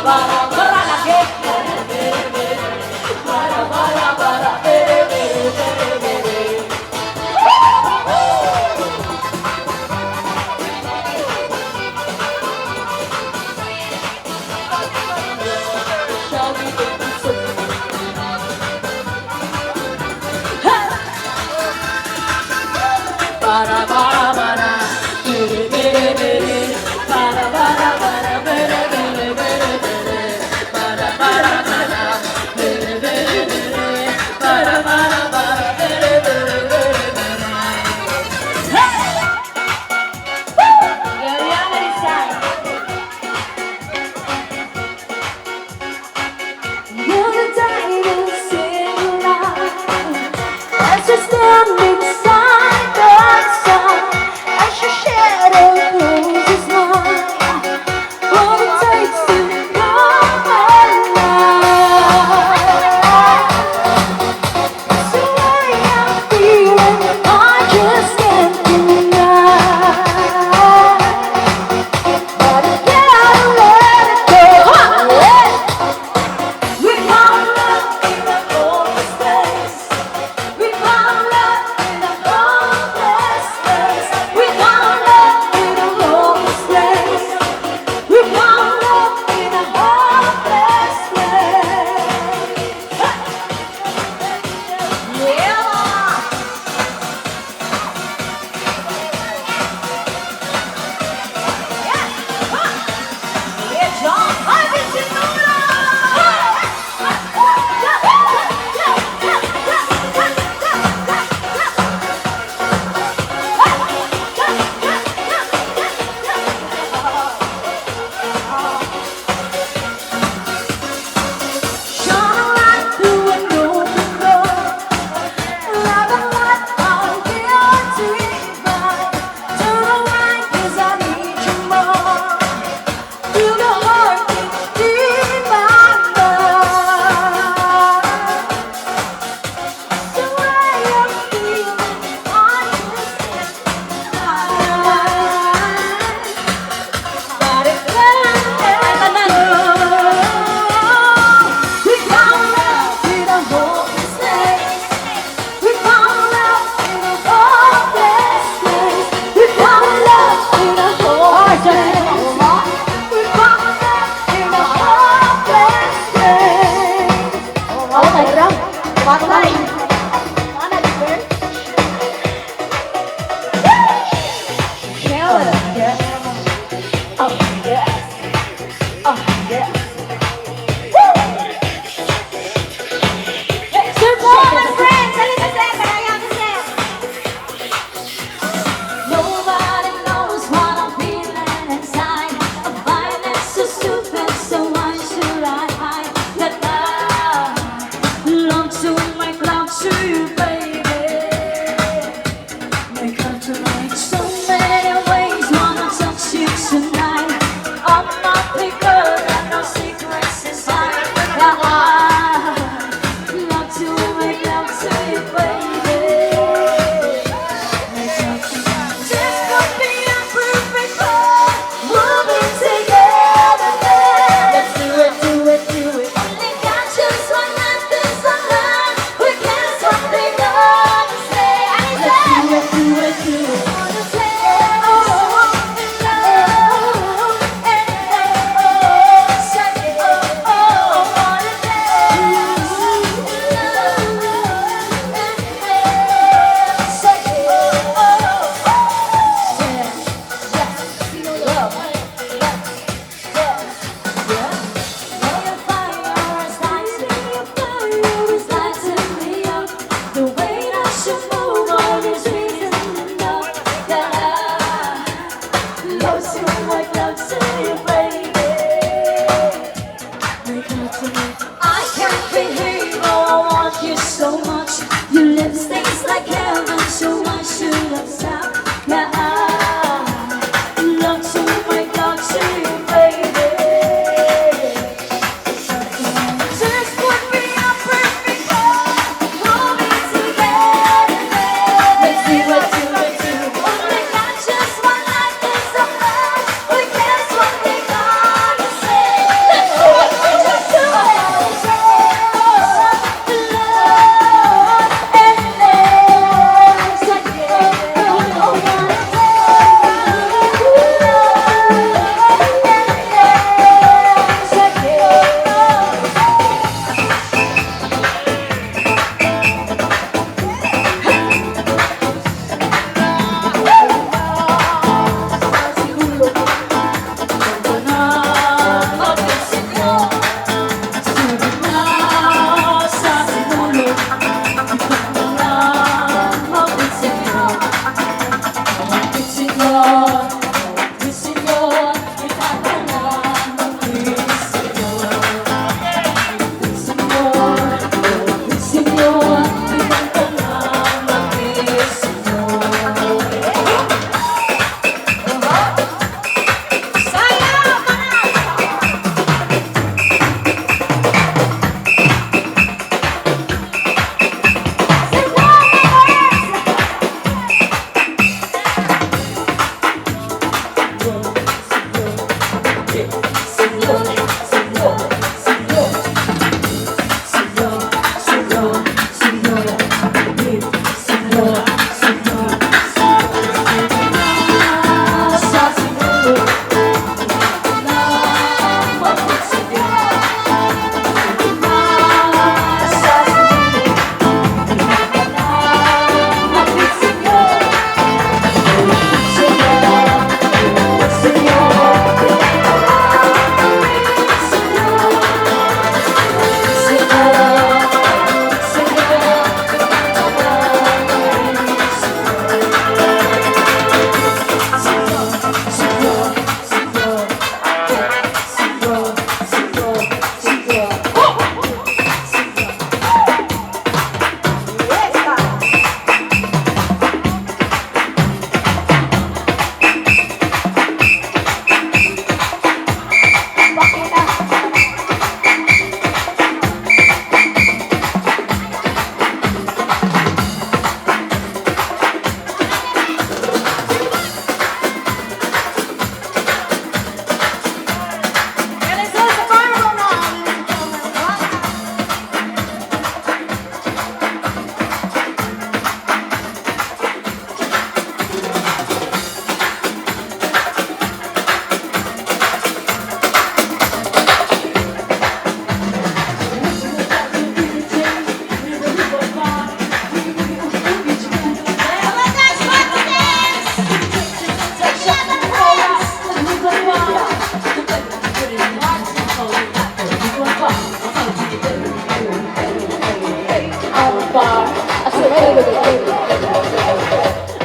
bara lagi. Bara, bere, bere, bere, bere. Shall we take this away? Bara, bara, bara, bere, bere, bere. Bara, bara, bara, bere, bere, bere, bere. Bara, bara, bara, bere, bere, bere. Bara, bara, bara, bere, bere, bere, bere. Hey! Woo! Yeah, the other side. You're the diamond Sinulog. As you're standing side by side, as your shadow closes mine, all it takes to come alive. So why I'm feeling I just can't deny. But I gotta let it go. We found love in the open space. We found love in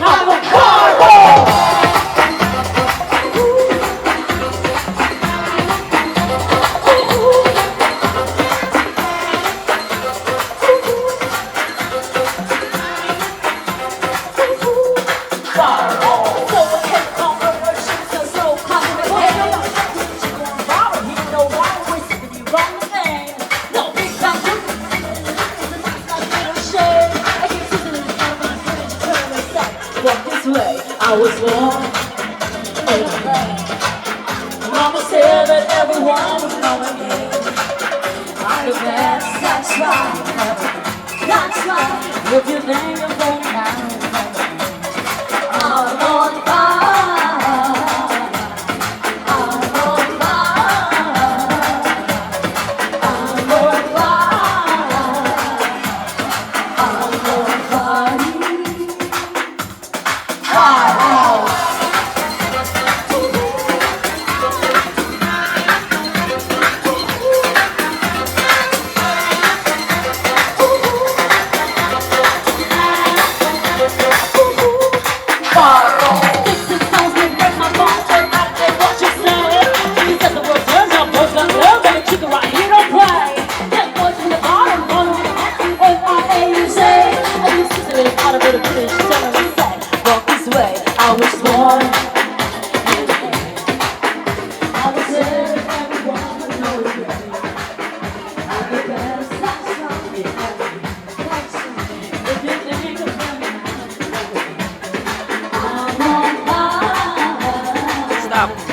I'm a carbo. I was born in a land. Mama said that everyone would know me. I'm the best, that's right. That's right. If you think you're going down, I'm on fire. I'm on fire. I'm on fire. I'm on fire. Fire. I was born in the day. I was there, everyone would know me. I'm the best, that's right. That's right. If you think of me, I'm on fire. Stop.